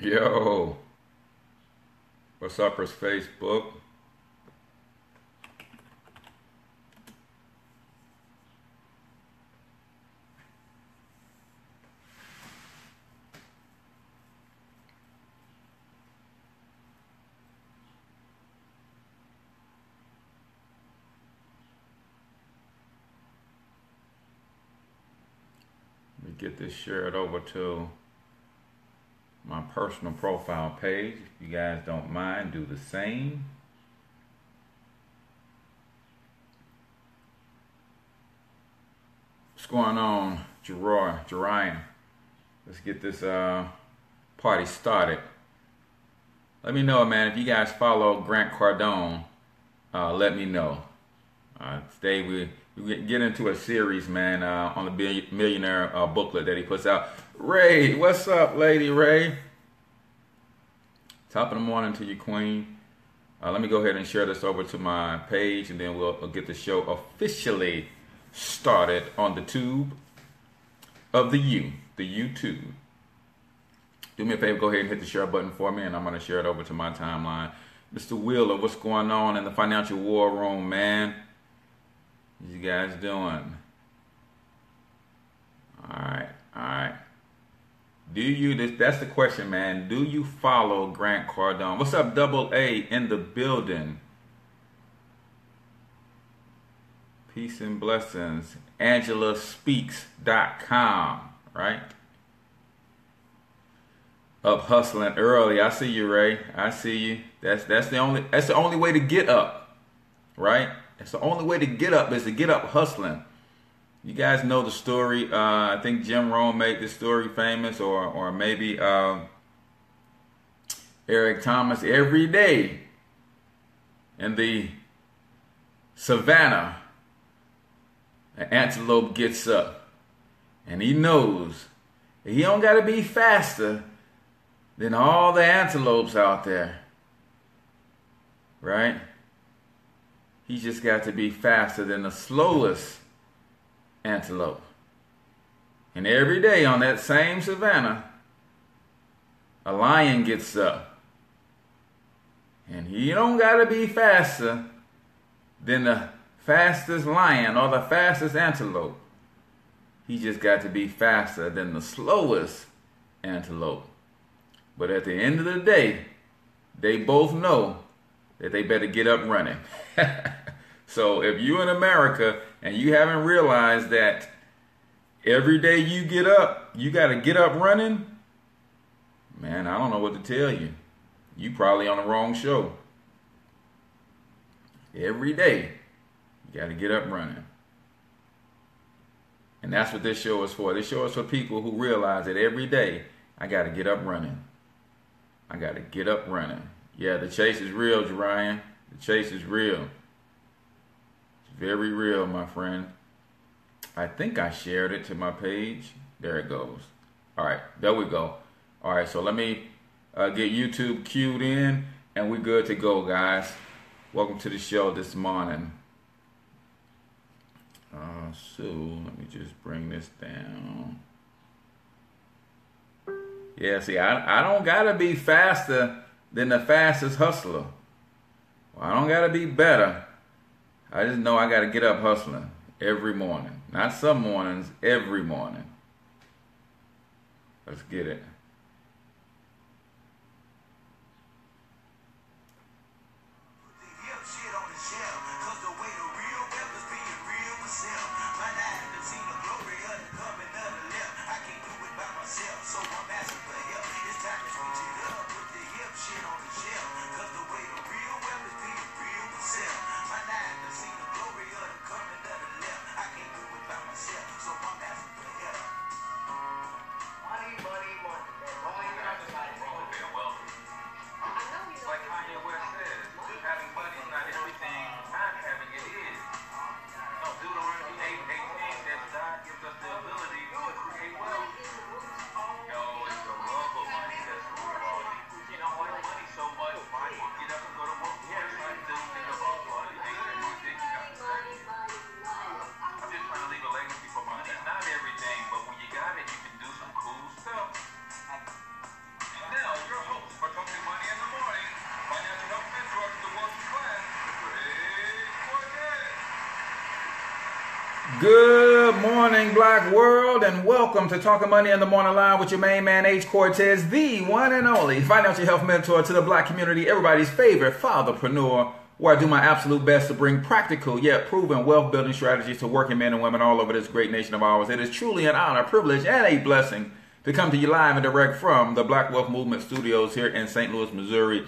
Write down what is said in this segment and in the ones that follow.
Yo, what's up, Facebook? Let me get this shared over to my personal profile page. If you guys don't mind, do the same. What's going on, Jerian? Let's get this party started. Let me know, man, if you guys follow Grant Cardone. Let me know. Today we get into a series, man, on the Millionaire Booklet that he puts out. Ray, what's up, Lady Ray? Top of the morning to you, Queen. Let me go ahead and share this over to my page, and then we'll get the show officially started on the tube of the YouTube. Do me a favor, go ahead and hit the share button for me, and I'm going to share it over to my timeline. Mr. Wheeler, what's going on in the financial war room, man? What you guys doing? All right. That's the question, man. Do you follow Grant Cardone? What's up, Double A in the building? Peace and blessings. AngelaSpeaks.com, right? Up hustling early. I see you, Ray. I see you. That's the only way to get up, right? That's the only way to get up, is to get up hustling. You guys know the story. I think Jim Rohn made this story famous, or maybe Eric Thomas. Every day in the savannah, an antelope gets up, and he knows that he don't got to be faster than all the antelopes out there, right? He just got to be faster than the slowest antelope. And every day on that same savannah, a lion gets up. And he don't got to be faster than the fastest lion or the fastest antelope. He just got to be faster than the slowest antelope. But at the end of the day, they both know that they better get up running. So if you're in America and you haven't realized that every day you get up, you got to get up running, man, I don't know what to tell you. You probably on the wrong show. Every day, you got to get up running. And that's what this show is for. This show is for people who realize that every day, I got to get up running. I got to get up running. Yeah, the chase is real, Jerian. The chase is real. It's very real, my friend. I think I shared it to my page. There it goes. All right, there we go. All right, so let me get YouTube queued in, and we're good to go, guys. Welcome to the show this morning. So let me just bring this down. Yeah, see, I don't got to be faster than the fastest hustler. Well, I don't got to be better. I just know I got to get up hustling every morning. Not some mornings, every morning. Let's get it. Good morning, Black world, and welcome to Talking Money in the Morning Live with your main man, H Cortez, the one and only financial health mentor to the Black community, everybody's favorite fatherpreneur, where I do my absolute best to bring practical yet proven wealth building strategies to working men and women all over this great nation of ours. It is truly an honor, privilege, and a blessing to come to you live and direct from the Black Wealth Movement studios here in St. Louis, Missouri.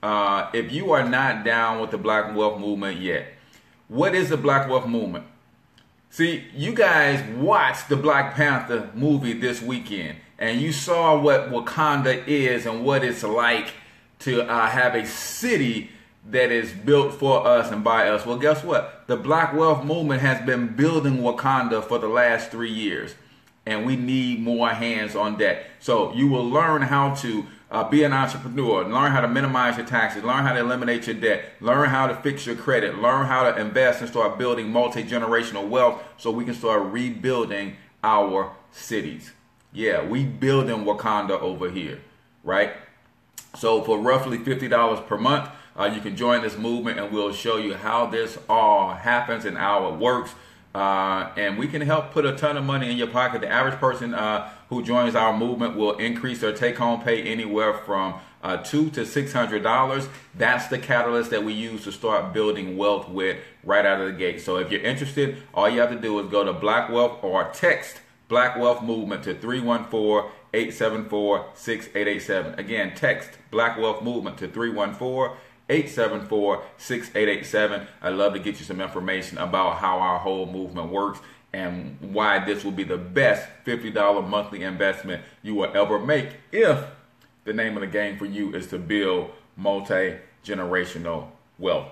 If you are not down with the Black Wealth Movement yet, what is the Black Wealth Movement? See, you guys watched the Black Panther movie this weekend, and you saw what Wakanda is and what it's like to have a city that is built for us and by us. Well, guess what? The Black Wealth Movement has been building Wakanda for the last 3 years, and we need more hands on deck. So you will learn how to be an entrepreneur, learn how to minimize your taxes, learn how to eliminate your debt, learn how to fix your credit, learn how to invest and start building multi-generational wealth so we can start rebuilding our cities. Yeah, we building Wakanda over here, right? So for roughly $50 per month, you can join this movement and we'll show you how this all happens and how it works. And we can help put a ton of money in your pocket. The average person who joins our movement will increase their take-home pay anywhere from $200 to $600. That's the catalyst that we use to start building wealth with right out of the gate. So if you're interested, all you have to do is go to Black Wealth or text Black Wealth Movement to 314-874-6887. Again, text Black Wealth Movement to 314-874-6887. I'd love to get you some information about how our whole movement works and why this will be the best $50 monthly investment you will ever make if the name of the game for you is to build multi-generational wealth.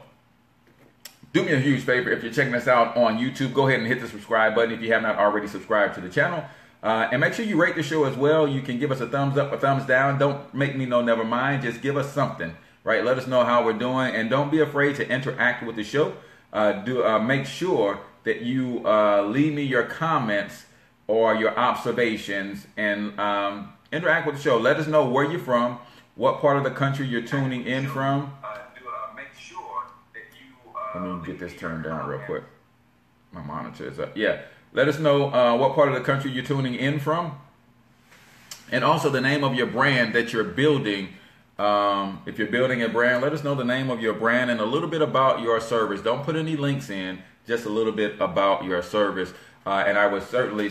Do me a huge favor, if you're checking us out on YouTube, go ahead and hit the subscribe button if you have not already subscribed to the channel. And make sure you rate the show as well. You can give us a thumbs up or thumbs down. Don't make me know never mind. Just give us something. Right, let us know how we're doing, and don't be afraid to interact with the show. Make sure that you leave me your comments or your observations and interact with the show. Let us know where you're from, what part of the country you're tuning in from. Let me get this turned down real quick. My monitor is up. Yeah, let us know what part of the country you're tuning in from, and also the name of your brand that you're building. If you're building a brand, let us know the name of your brand and a little bit about your service. Don't put any links in, just a little bit about your service. And I would certainly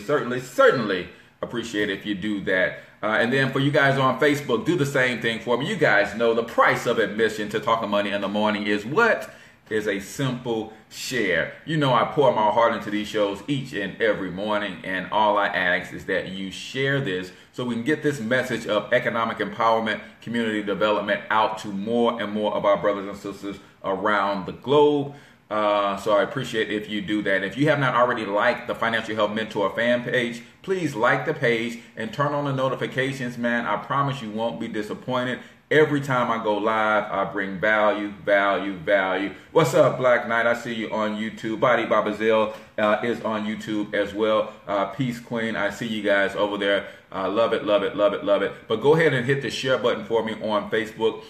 appreciate it if you do that. And then for you guys on Facebook, do the same thing for me. You guys know the price of admission to Talking Money in the Morning is what? Is a simple share. You know I pour my heart into these shows each and every morning, and all I ask is that you share this so we can get this message of economic empowerment, community development out to more and more of our brothers and sisters around the globe. So I appreciate if you do that. If you have not already liked the Financial Health Mentor fan page, please like the page and turn on the notifications, man. I promise you won't be disappointed. Every time I go live, I bring value. What's up, Black Knight? I see you on YouTube. Body Babazelle is on YouTube as well. Peace Queen, I see you guys over there. Love it. But go ahead and hit the share button for me on Facebook.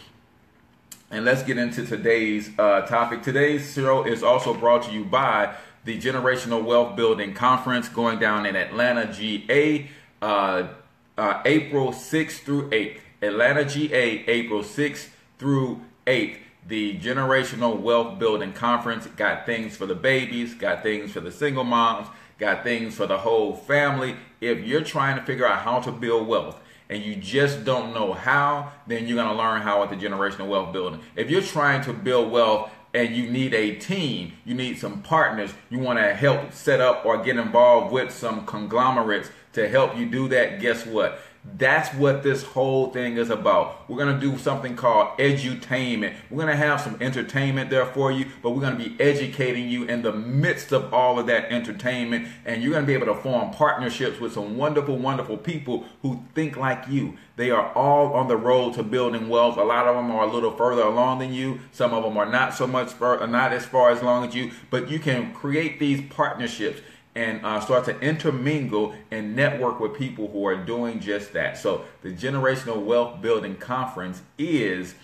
And let's get into today's topic. Today's show is also brought to you by the Generational Wealth Building Conference going down in Atlanta, GA, April 6th through 8th. Atlanta, GA, April 6th through 8th. The Generational Wealth Building Conference got things for the babies, got things for the single moms, got things for the whole family. If you're trying to figure out how to build wealth and you just don't know how, then you're going to learn how at the Generational Wealth Building. If you're trying to build wealth and you need a team, you need some partners, you want to help set up or get involved with some conglomerates to help you do that, guess what? That's what this whole thing is about. We're going to do something called edutainment. We're going to have some entertainment there for you, but we're going to be educating you in the midst of all of that entertainment. And you're going to be able to form partnerships with some wonderful people who think like you. They are all on the road to building wealth. A lot of them are a little further along than you. Some of them are not so much not as far as long as you, but you can create these partnerships and start to intermingle and network with people who are doing just that. So the Generational Wealth Building Conference is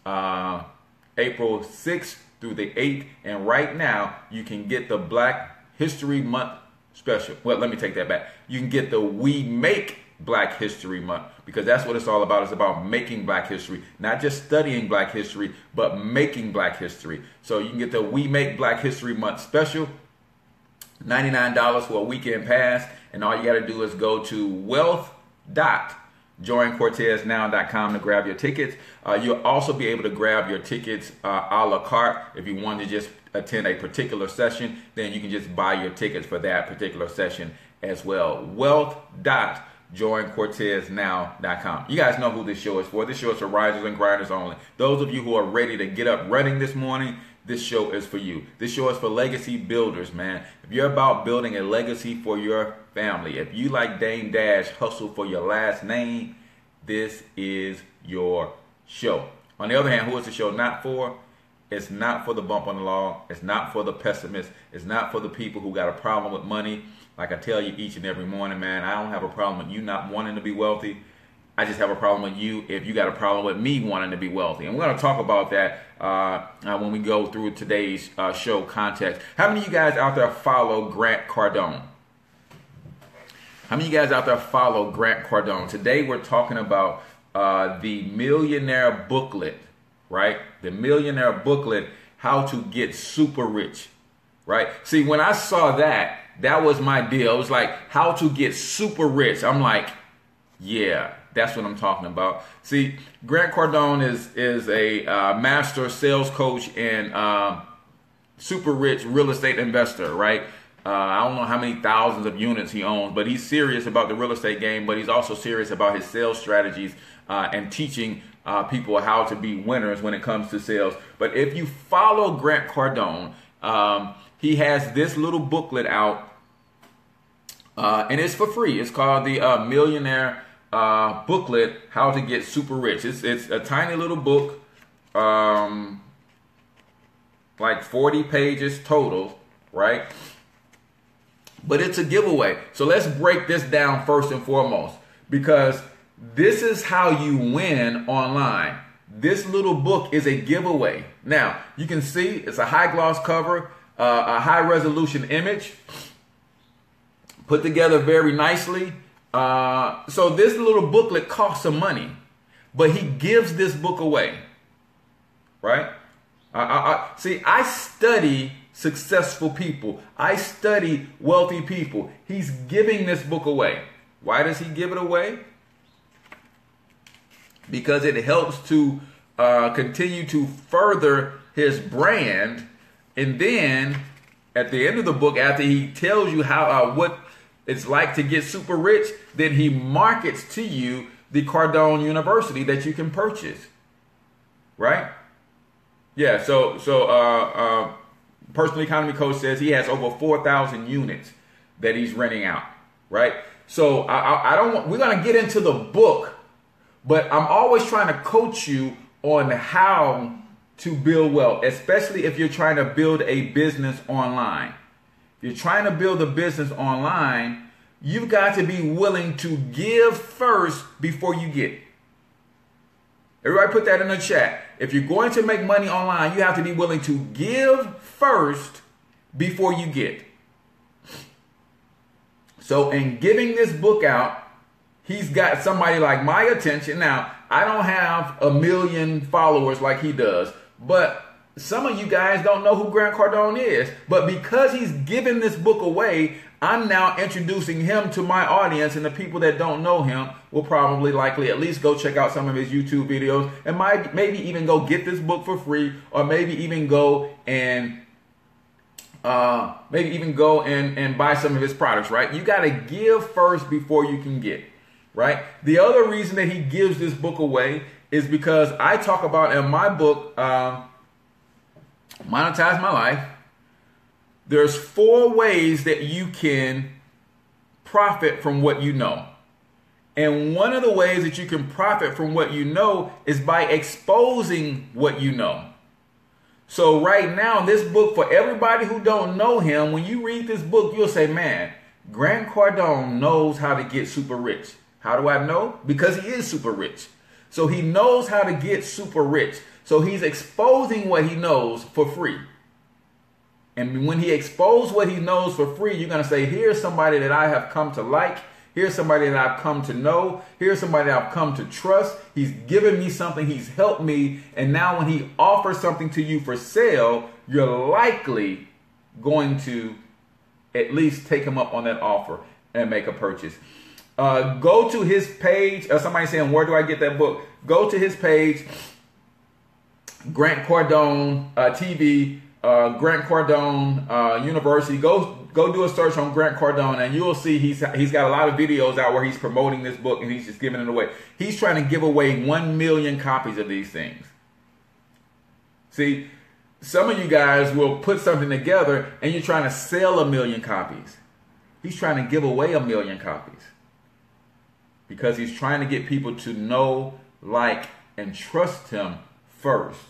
April 6th through the 8th. And right now, you can get the Black History Month special. Well, let me take that back. You can get the We Make Black History Month, because that's what it's all about. It's about making Black history, not just studying Black history, but making Black history. So you can get the We Make Black History Month special, $99 for a weekend pass, and all you got to do is go to wealth.joincorteznow.com to grab your tickets. You'll also be able to grab your tickets a la carte. If you want to just attend a particular session, then you can just buy your tickets for that particular session as well. Wealth.joincorteznow.com. You guys know who this show is for. This show is for risers and grinders only. Those of you who are ready to get up running this morning, this show is for you. This show is for legacy builders, man. If you're about building a legacy for your family, if you like Dame Dash hustle for your last name, this is your show. On the other hand, who is the show not for? It's not for the bump on the log. It's not for the pessimists. It's not for the people who got a problem with money. Like I tell you each and every morning, man, I don't have a problem with you not wanting to be wealthy. I just have a problem with you if you got a problem with me wanting to be wealthy. And we're going to talk about that when we go through today's show context. How many of you guys out there follow Grant Cardone? How many of you guys out there follow Grant Cardone? Today we're talking about the Millionaire Booklet, right? The Millionaire Booklet, how to get super rich, right? See, when I saw that, that was my deal. It was like, how to get super rich. I'm like, yeah, that's what I'm talking about. See, Grant Cardone is a master sales coach and super rich real estate investor, right? I don't know how many thousands of units he owns, but he's serious about the real estate game, but he's also serious about his sales strategies and teaching people how to be winners when it comes to sales. But if you follow Grant Cardone, he has this little booklet out, and it's for free. It's called the Millionaire Booklet, How to Get Super Rich. It's a tiny little book, like 40 pages total, right? But it's a giveaway. So let's break this down first and foremost, because this is how you win online. This little book is a giveaway. Now, you can see it's a high gloss cover, a high resolution image, put together very nicely. So this little booklet costs some money, but he gives this book away, right? See, I study successful people. I study wealthy people. He's giving this book away. Why does he give it away? Because it helps to continue to further his brand. And then at the end of the book, after he tells you how what it's like to get super rich, then he markets to you the Cardone University that you can purchase, right? Yeah. So Personal Economy Coach says he has over 4,000 units that he's renting out, right? So I don't want, we're going to get into the book, but I'm always trying to coach you on how to build wealth, especially if you're trying to build a business online. If you're trying to build a business online, you've got to be willing to give first before you get. Everybody put that in the chat. If you're going to make money online, you have to be willing to give first before you get. So in giving this book out, he's got somebody like my attention. Now, I don't have 1 million followers like he does, but some of you guys don't know who Grant Cardone is. But because he's giving this book away, I'm now introducing him to my audience, and the people that don't know him will probably likely at least go check out some of his YouTube videos and maybe even go get this book for free, or maybe even go and buy some of his products, right? You got to give first before you can get, right? The other reason that he gives this book away is because I talk about in my book, Monetize My Life, there's 4 ways that you can profit from what you know. And one of the ways that you can profit from what you know is by exposing what you know. So right now, this book, for everybody who don't know him, when you read this book, you'll say, man, Grant Cardone knows how to get super rich. How do I know? Because he is super rich. So he knows how to get super rich. So he's exposing what he knows for free. And when he exposed what he knows for free, you're going to say, here's somebody that I have come to like. Here's somebody that I've come to know. Here's somebody that I've come to trust. He's given me something. He's helped me. And now when he offers something to you for sale, you're likely going to at least take him up on that offer and make a purchase. Go to his page. Somebody saying, where do I get that book? Go to his page, Grant Cardone TV, Grant Cardone University. Go do a search on Grant Cardone, and you'll see he's got a lot of videos out where he's promoting this book and he's just giving it away. He's trying to give away 1 million copies of these things. See, some of you guys will put something together and you're trying to sell 1 million copies. He's trying to give away 1 million copies because he's trying to get people to know, like, and trust him first.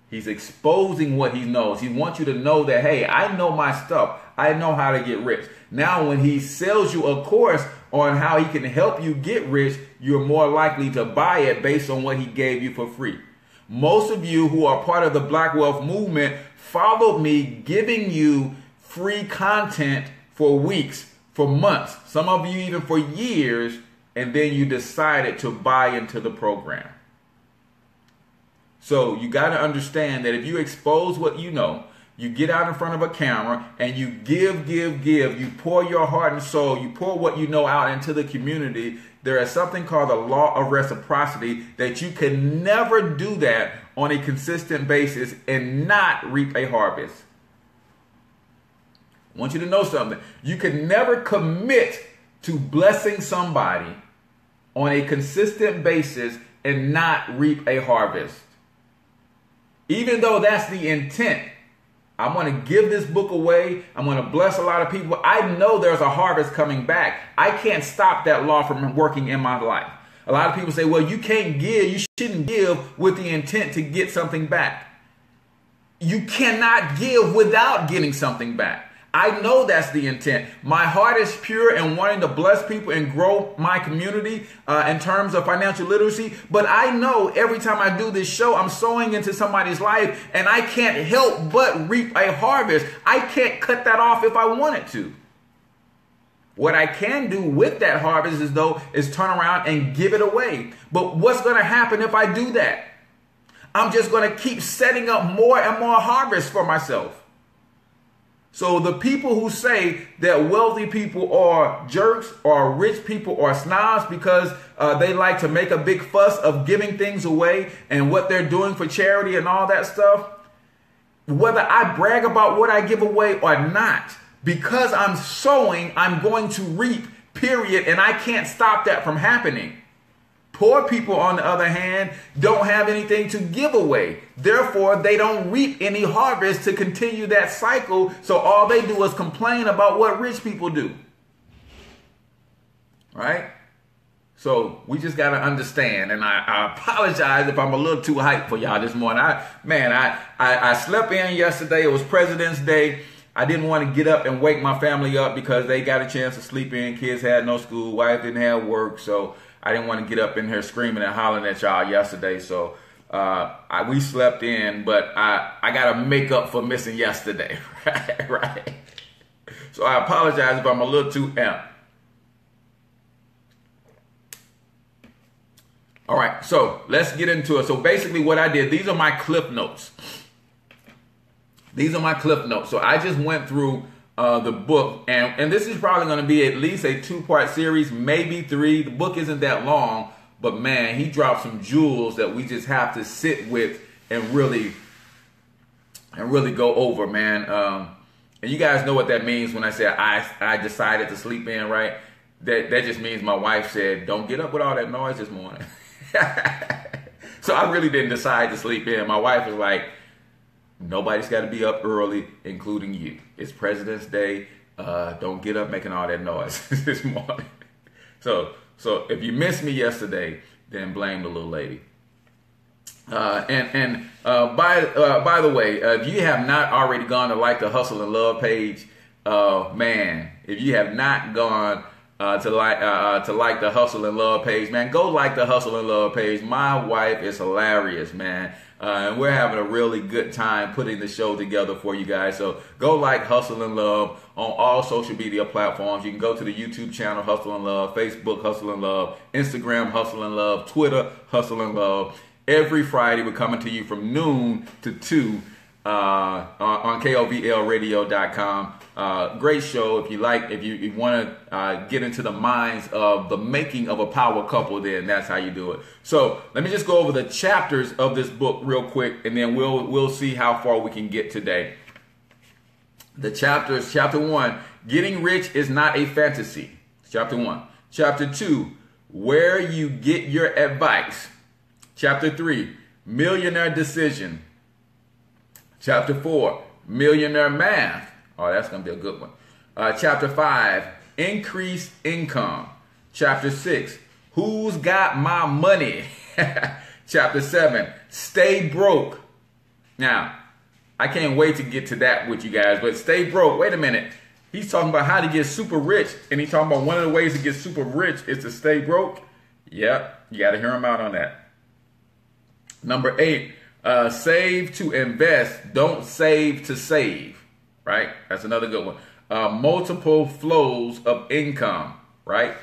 He's exposing what he knows. He wants you to know that, hey, I know my stuff. I know how to get rich. Now, when he sells you a course on how he can help you get rich, you're more likely to buy it based on what he gave you for free. Most of you who are part of the Black Wealth Movement followed me giving you free content for weeks, for months, some of you even for years, and then you decided to buy into the program. So you got to understand that if you expose what you know, you get out in front of a camera and you give, you pour your heart and soul, you pour what you know out into the community, there is something called the law of reciprocity that you can never do that on a consistent basis and not reap a harvest. I want you to know something. You can never commit to blessing somebody on a consistent basis and not reap a harvest. Even though that's the intent. I'm going to give this book away. I'm going to bless a lot of people. I know there's a harvest coming back. I can't stop that law from working in my life. A lot of people say, well, you can't give. You shouldn't give with the intent to get something back. You cannot give without getting something back. I know that's the intent. My heart is pure and wanting to bless people and grow my community in terms of financial literacy. But I know every time I do this show, I'm sowing into somebody's life and I can't help but reap a harvest. I can't cut that off if I wanted to. What I can do with that harvest is turn around and give it away. But what's going to happen if I do that? I'm just going to keep setting up more and more harvests for myself. So the people who say that wealthy people are jerks or rich people are snobs because they like to make a big fuss of giving things away and what they're doing for charity and all that stuff, whether I brag about what I give away or not, because I'm sowing, I'm going to reap, period, and I can't stop that from happening. Poor people, on the other hand, don't have anything to give away. Therefore, they don't reap any harvest to continue that cycle. So all they do is complain about what rich people do. Right? So we just got to understand. And I apologize if I'm a little too hyped for y'all this morning. I slept in yesterday. It was President's Day. I didn't want to get up and wake my family up because they got a chance to sleep in. Kids had no school. Wife didn't have work. So I didn't want to get up in here screaming and hollering at y'all yesterday. So we slept in, but I got to make up for missing yesterday. Right. So I apologize if I'm a little too amped. All right. So let's get into it. So basically what I did, these are my cliff notes. These are my cliff notes. So I just went through the book, and this is probably going to be at least a 2-part series, maybe 3. The book isn't that long, but man, he dropped some jewels that we just have to sit with and really go over, man. And you guys know what that means when I say I decided to sleep in, right? That just means my wife said, don't get up with all that noise this morning. So I really didn't decide to sleep in. My wife was like, nobody's got to be up early, including you. It's President's Day. Don't get up making all that noise this morning. So if you missed me yesterday, then blame the little lady. By the way, if you have not already gone to like the Hustle and Love page, man, if you have not gone to like the Hustle and Love page, man. Go like the Hustle and Love page. My wife is hilarious, man. And we're having a really good time putting the show together for you guys. So go like Hustle and Love on all social media platforms. You can go to the YouTube channel Hustle and Love, Facebook Hustle and Love, Instagram Hustle and Love, Twitter Hustle and Love. Every Friday we're coming to you from noon to 2 on KOVLradio.com. Great show. If you want to get into the minds of the making of a power couple, then that's how you do it. So let me just go over the chapters of this book real quick, and then we'll see how far we can get today. The chapters: chapter 1, getting rich is not a fantasy. Chapter 1. Chapter 2, where you get your advice. Chapter 3, millionaire decision. Chapter 4, millionaire math. Oh, that's going to be a good one. Chapter 5, increased income. Chapter 6, who's got my money? Chapter 7, stay broke. Now, I can't wait to get to that with you guys, but stay broke. Wait a minute. He's talking about how to get super rich, and he's talking about one of the ways to get super rich is to stay broke. Yep, you got to hear him out on that. Number 8, save to invest. Don't save to save. Right? That's another good one. Multiple flows of income. Right?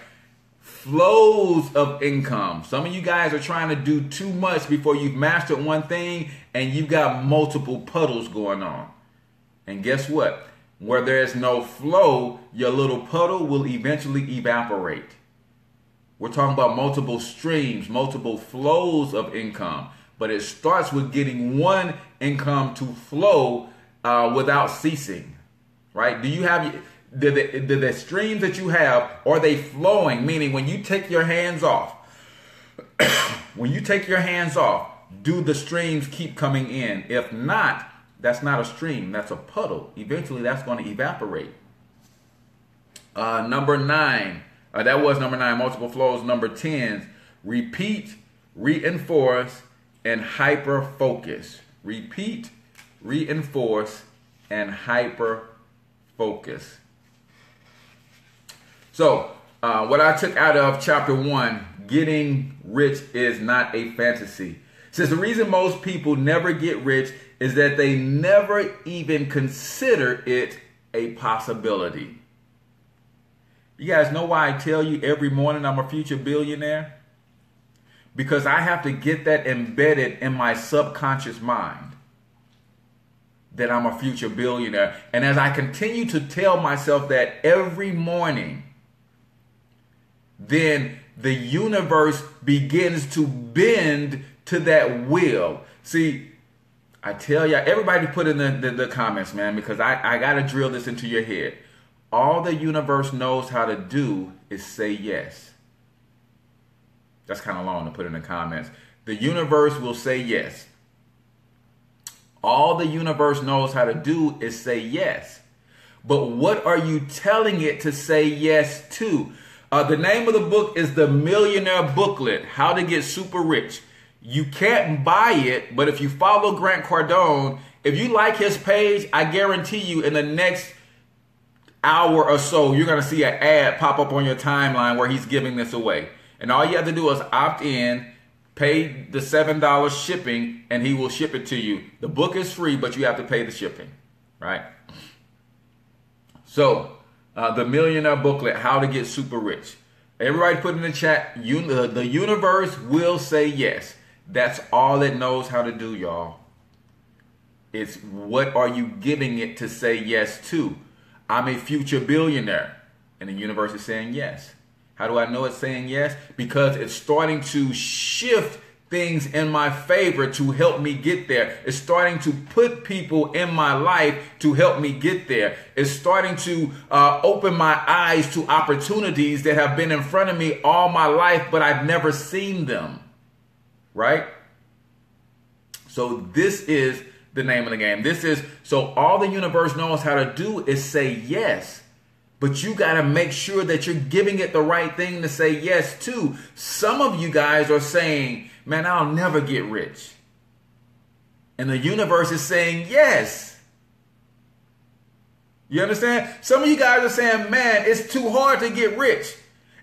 Flows of income. Some of you guys are trying to do too much before you've mastered one thing, and you've got multiple puddles going on. And guess what? Where there's no flow, your little puddle will eventually evaporate. We're talking about multiple streams, multiple flows of income. But it starts with getting one income to flow without ceasing, right? Do you have the streams that you have, are they flowing? Meaning when you take your hands off, when you take your hands off, do the streams keep coming in? If not, that's not a stream, that's a puddle. Eventually that's going to evaporate. Number 9, that was number 9, multiple flows. Number 10, repeat, reinforce, and hyper focus. Repeat, reinforce, and hyper focus. So what I took out of chapter 1, getting rich is not a fantasy. It says the reason most people never get rich is that they never even consider it a possibility. You guys know why I tell you every morning I'm a future billionaire? Because I have to get that embedded in my subconscious mind that I'm a future billionaire. And as I continue to tell myself that every morning, then the universe begins to bend to that will. See, I tell you, everybody put in the comments, man, because I got to drill this into your head. All the universe knows how to do is say yes. That's kind of long to put in the comments. The universe will say yes. All the universe knows how to do is say yes. But what are you telling it to say yes to? The name of the book is the Millionaire Booklet, How to Get Super Rich. You can't buy it, but if you follow Grant Cardone, if you like his page, I guarantee you in the next hour or so, you're going to see an ad pop up on your timeline where he's giving this away. And all you have to do is opt in, pay the $7 shipping, and he will ship it to you. The book is free, but you have to pay the shipping, right? So, the Millionaire Booklet, How to Get Super Rich. Everybody put in the chat, the universe will say yes. That's all it knows how to do, y'all. It's what are you giving it to say yes to? I'm a future billionaire. And the universe is saying yes. How do I know it's saying yes? Because it's starting to shift things in my favor to help me get there. It's starting to put people in my life to help me get there. It's starting to open my eyes to opportunities that have been in front of me all my life, but I've never seen them. Right? So this is the name of the game. So all the universe knows how to do is say yes. But you got to make sure that you're giving it the right thing to say yes to. Some of you guys are saying, man, I'll never get rich. And the universe is saying yes. You understand? Some of you guys are saying, man, it's too hard to get rich.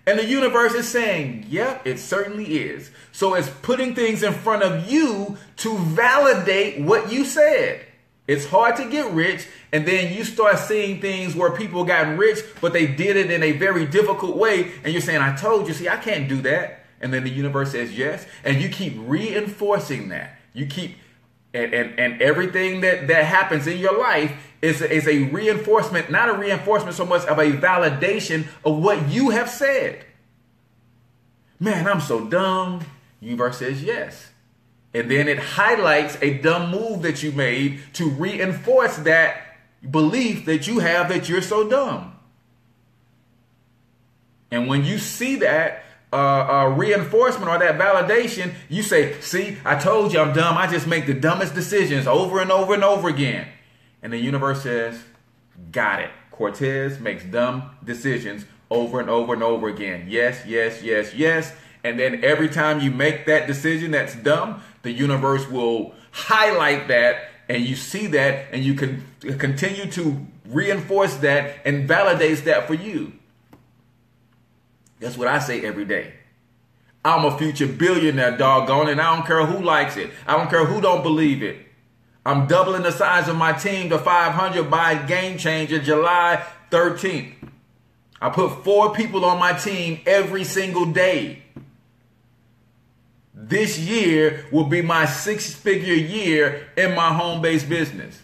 And the universe is saying, yep, it certainly is. So it's putting things in front of you to validate what you said. It's hard to get rich, and then you start seeing things where people got rich, but they did it in a very difficult way. And you're saying, I told you, see, I can't do that. And then the universe says yes. And you keep reinforcing that. You keep, and everything that happens in your life is a reinforcement, not a reinforcement so much of a validation of what you have said. Man, I'm so dumb. Universe says yes. And then it highlights a dumb move that you made to reinforce that belief that you have that you're so dumb. And when you see that reinforcement or that validation, you say, see, I told you I'm dumb. I just make the dumbest decisions over and over and over again. And the universe says, got it. Cortez makes dumb decisions over and over and over again. Yes, yes, yes, yes. And then every time you make that decision that's dumb, the universe will highlight that, and you see that, and you can continue to reinforce that and validates that for you. That's what I say every day. I'm a future billionaire, doggone, and I don't care who likes it. I don't care who don't believe it. I'm doubling the size of my team to 500 by Game Changer July 13th. I put 4 people on my team every single day. This year will be my 6-figure year in my home-based business.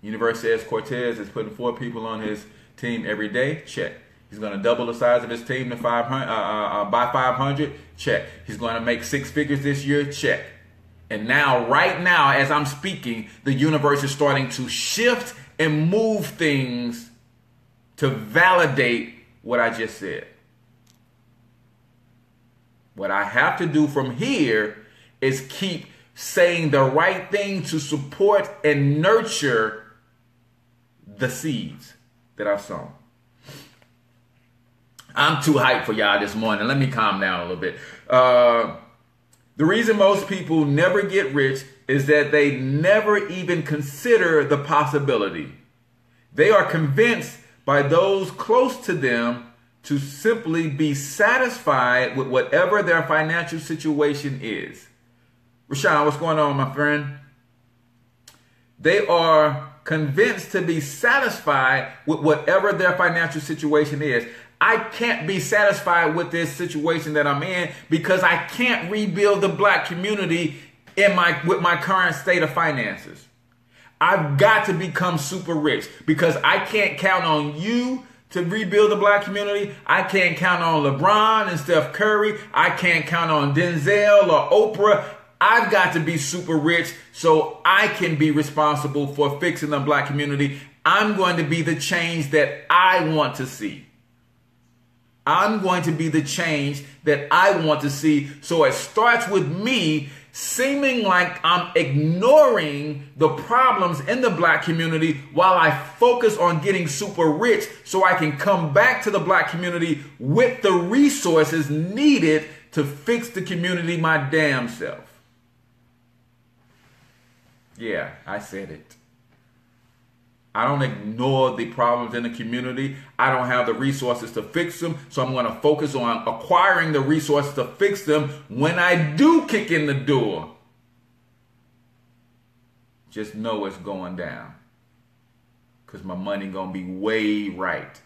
Universe says Cortez is putting 4 people on his team every day. Check. He's going to double the size of his team to 500 by 500. Check. He's going to make 6 figures this year. Check. And now, right now, as I'm speaking, the universe is starting to shift and move things to validate what I just said. What I have to do from here is keep saying the right thing to support and nurture the seeds that I've sown. I'm too hyped for y'all this morning. Let me calm down a little bit. The reason most people never get rich is that they never even consider the possibility. They are convinced by those close to them to simply be satisfied with whatever their financial situation is. Rashawn, what's going on, my friend? They are convinced to be satisfied with whatever their financial situation is. I can't be satisfied with this situation that I'm in because I can't rebuild the black community with my current state of finances. I've got to become super rich because I can't count on you to rebuild the black community. I can't count on LeBron and Steph Curry. I can't count on Denzel or Oprah. I've got to be super rich so I can be responsible for fixing the black community. I'm going to be the change that I want to see. I'm going to be the change that I want to see. So it starts with me seeming like I'm ignoring the problems in the black community while I focus on getting super rich so I can come back to the black community with the resources needed to fix the community my damn self. Yeah, I said it. I don't ignore the problems in the community. I don't have the resources to fix them. So I'm going to focus on acquiring the resources to fix them when I do kick in the door. Just know it's going down. Because my money going to be way right.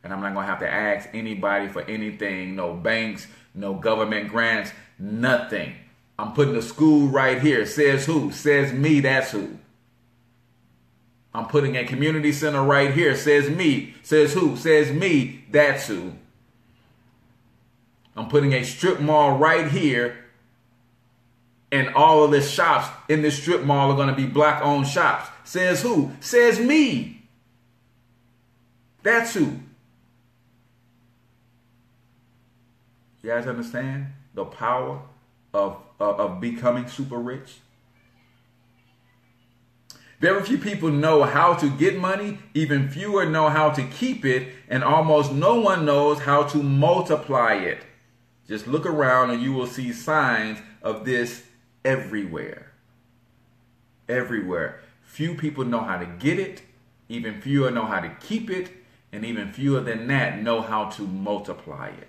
And I'm not going to have to ask anybody for anything. No banks, no government grants, nothing. I'm putting a school right here. Says who? Says me, that's who. I'm putting a community center right here. Says me. Says who? Says me. That's who. I'm putting a strip mall right here. And all of the shops in this strip mall are going to be black owned shops. Says who? Says me. That's who. You guys understand the power of becoming super rich? Very few people know how to get money, even fewer know how to keep it, and almost no one knows how to multiply it. Just look around and you will see signs of this everywhere. Everywhere. Few people know how to get it, even fewer know how to keep it, and even fewer than that know how to multiply it.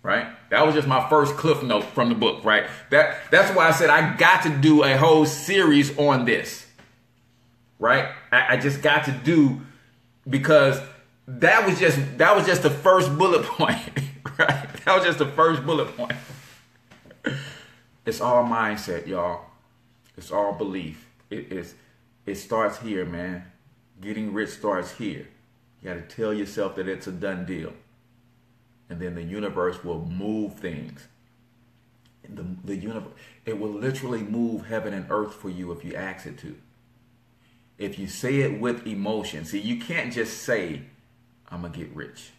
Right? That was just my first cliff note from the book, right? That's why I said I got to do a whole series on this. Right? I just got to do, because that was just the first bullet point. Right? That was just the first bullet point. It's all mindset, y'all. It's all belief. It starts here, man. Getting rich starts here. You got to tell yourself that it's a done deal. And then the universe will move things. The universe, it will literally move heaven and earth for you if you ask it to. If you say it with emotion. See, you can't just say, I'm going to get rich.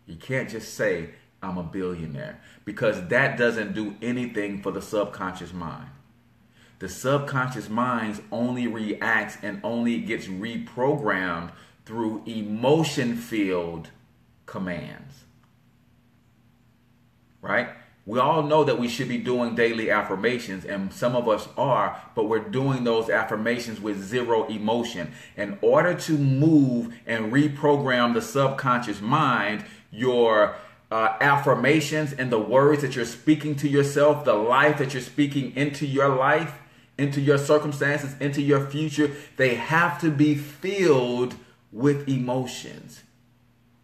You can't just say, I'm a billionaire, because that doesn't do anything for the subconscious mind. The subconscious mind only reacts and only gets reprogrammed through emotion-filled commands. Right? We all know that we should be doing daily affirmations, and some of us are, but we're doing those affirmations with zero emotion. In order to move and reprogram the subconscious mind, your affirmations and the words that you're speaking to yourself, the life that you're speaking into your life, into your circumstances, into your future, they have to be filled with emotions.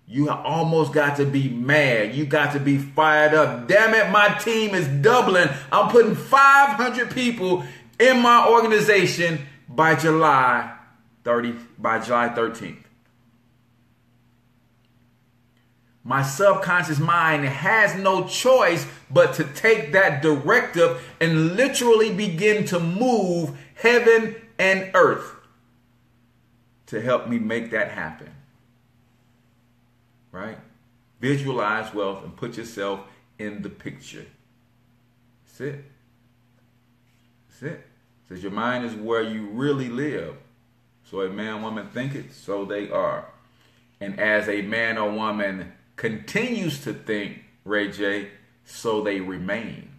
You almost got to be mad. You got to be fired up. Damn it, my team is doubling. I'm putting 500 people in my organization by July 13th. My subconscious mind has no choice but to take that directive and literally begin to move heaven and earth to help me make that happen. Right? Visualize wealth and put yourself in the picture. That's it. That's it. Says your mind is where you really live. So a man, woman think it, so they are. And as a man or woman continues to think, Ray J, so they remain.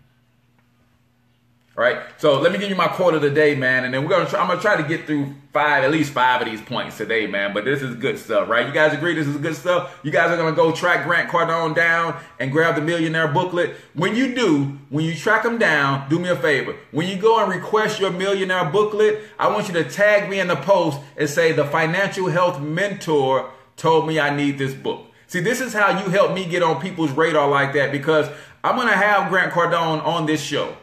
All right, so let me give you my quote of the day, man, and then I'm gonna try to get through at least five of these points today, man. But this is good stuff, right? You guys agree this is good stuff? You guys are gonna go track Grant Cardone down and grab the Millionaire Booklet. When you track him down, do me a favor. When you go and request your Millionaire Booklet, I want you to tag me in the post and say the financial health mentor told me I need this book. See, this is how you help me get on people's radar like that, because I'm gonna have Grant Cardone on this show.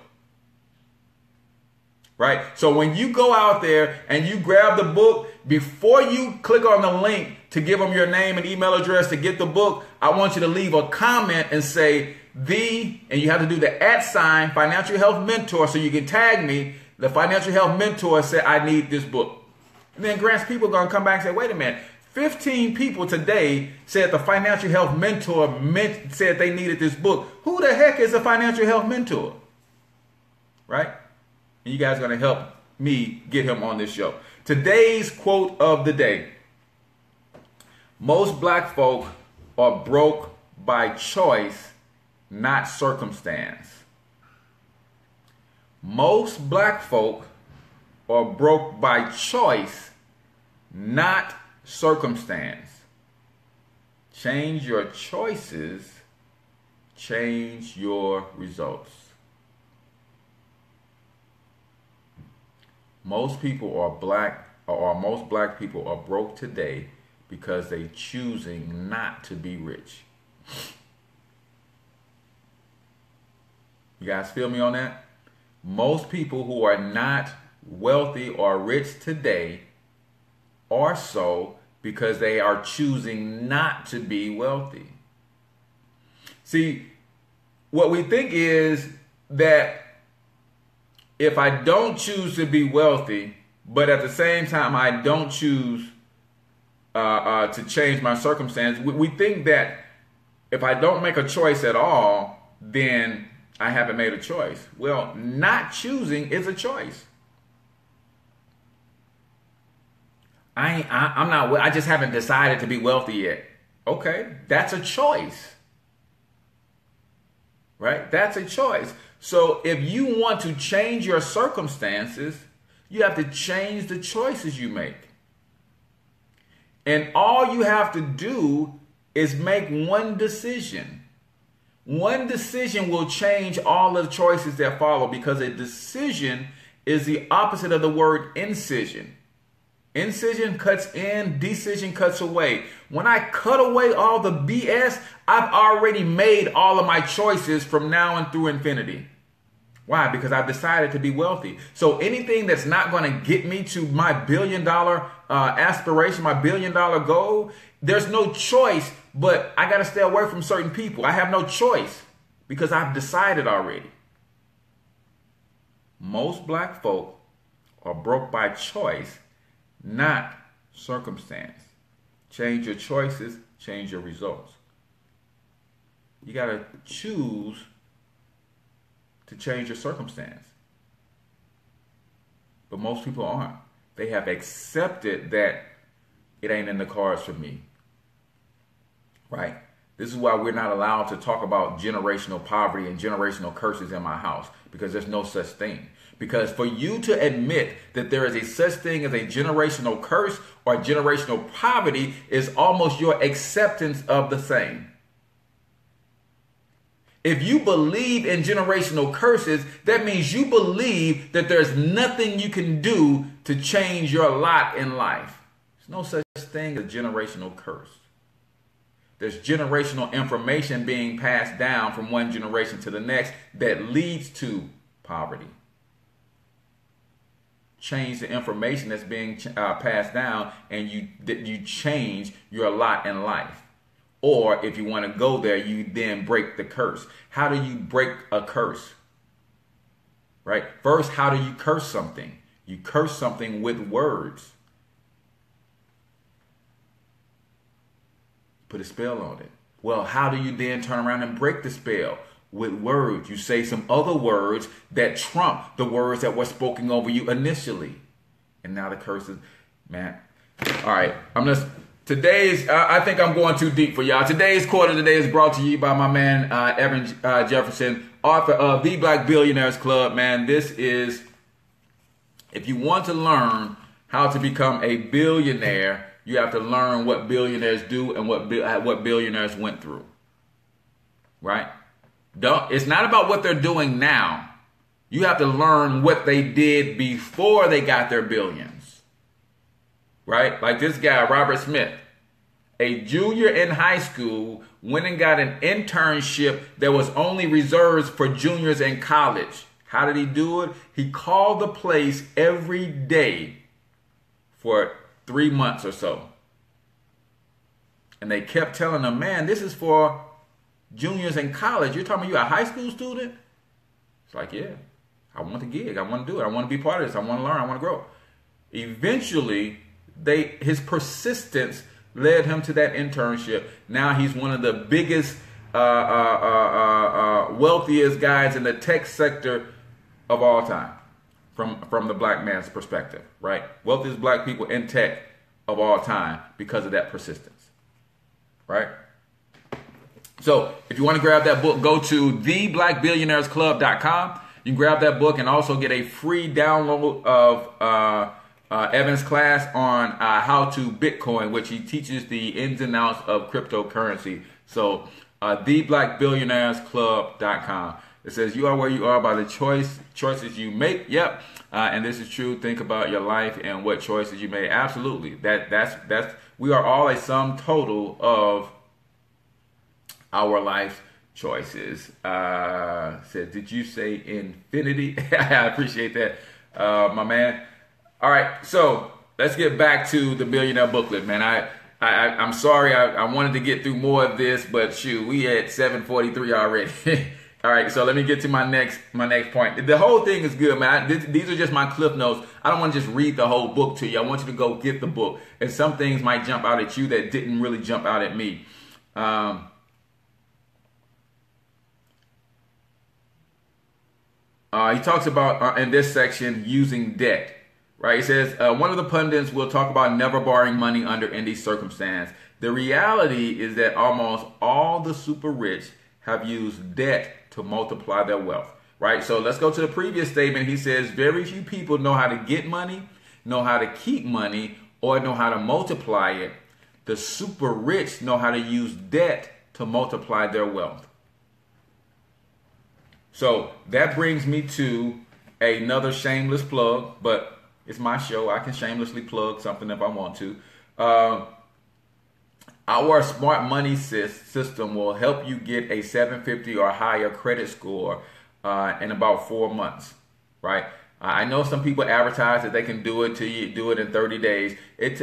Right? So when you go out there and you grab the book, before you click on the link to give them your name and email address to get the book, I want you to leave a comment and say and you have to do the @ financial health mentor, so you can tag me. The financial health mentor said, I need this book. And then Grant's people are going to come back and say, wait a minute, 15 people today said the financial health mentor said they needed this book. Who the heck is a financial health mentor? Right? And you guys are going to help me get him on this show. Today's quote of the day. Most black folk are broke by choice, not circumstance. Most black folk are broke by choice, not circumstance. Change your choices, change your results. Most black people are broke today because they choosing not to be rich. You guys feel me on that? Most people who are not wealthy or rich today are so because they are choosing not to be wealthy. See, what we think is that if I don't choose to be wealthy, but at the same time I don't choose to change my circumstance, we think that if I don't make a choice at all, then I haven't made a choice. Well, not choosing is a choice. I just haven't decided to be wealthy yet. Okay, that's a choice. Right? That's a choice. So if you want to change your circumstances, you have to change the choices you make. And all you have to do is make one decision. One decision will change all of the choices that follow, because a decision is the opposite of the word incision. Incision cuts in, decision cuts away. When I cut away all the BS, I've already made all of my choices from now and through infinity. Why? Because I've decided to be wealthy. So anything that's not going to get me to my $1 billion aspiration, my $1 billion goal, there's no choice, but I got to stay away from certain people. I have no choice because I've decided already. Most black folk are broke by choice, not circumstance. Change your choices, change your results. You got to choose to change your circumstance. But most people aren't. They have accepted that it ain't in the cards for me. Right? This is why we're not allowed to talk about generational poverty and generational curses in my house, because there's no such thing. Because for you to admit that there is a such thing as a generational curse or generational poverty is almost your acceptance of the same. If you believe in generational curses, that means you believe that there's nothing you can do to change your lot in life. There's no such thing as a generational curse. There's generational information being passed down from one generation to the next that leads to poverty. Change the information that's being passed down, and you change your lot in life. Or if you want to go there, you then break the curse. How do you break a curse? Right? First, how do you curse something? You curse something with words. Put a spell on it. Well, how do you then turn around and break the spell? With words. You say some other words that trump the words that were spoken over you initially. And now the curse is, man. All right. I think I'm going too deep for y'all. Today's quote of the day is brought to you by my man, Evan Jefferson, author of The Black Billionaires Club. Man, this is, if you want to learn how to become a billionaire, you have to learn what billionaires do and what billionaires went through. Right? It's not about what they're doing now. You have to learn what they did before they got their billions. Right? Like this guy, Robert Smith, a junior in high school, went and got an internship that was only reserved for juniors in college. How did he do it? He called the place every day for 3 months or so. And they kept telling him, man, this is for juniors in college. You're talking about you a high school student? It's like, yeah, I want the gig. I want to do it. I want to be part of this. I want to learn. I want to grow. Eventually, his persistence led him to that internship. Now he's one of the biggest, wealthiest guys in the tech sector of all time, from the black man's perspective, right? Wealthiest black people in tech of all time because of that persistence, right? So if you want to grab that book, go to theblackbillionairesclub.com. You can grab that book and also get a free download of Evan's class on how to Bitcoin, which he teaches the ins and outs of cryptocurrency. So theblackbillionairesclub.com. It says you are where you are by the choices you make. Yep. And this is true. Think about your life and what choices you made. Absolutely. That's we are all a sum total of our life choices. Said, did you say infinity? I appreciate that, my man. All right, so let's get back to the Millionaire Booklet, man. I'm sorry, I wanted to get through more of this, but shoot, we at 7:43 already. All right, so let me get to my next point. The whole thing is good, man. These are just my cliff notes. I don't want to just read the whole book to you. I want you to go get the book, and some things might jump out at you that didn't really jump out at me. He talks about, in this section, using debt. Right? He says, one of the pundits will talk about never borrowing money under any circumstance. The reality is that almost all the super rich have used debt to multiply their wealth. Right? So let's go to the previous statement. He says, very few people know how to get money, know how to keep money, or know how to multiply it. The super rich know how to use debt to multiply their wealth. So that brings me to another shameless plug, but it's my show. I can shamelessly plug something if I want to. Our smart money system will help you get a 750 or higher credit score in about 4 months, right? I know some people advertise that they can do it in 30 days.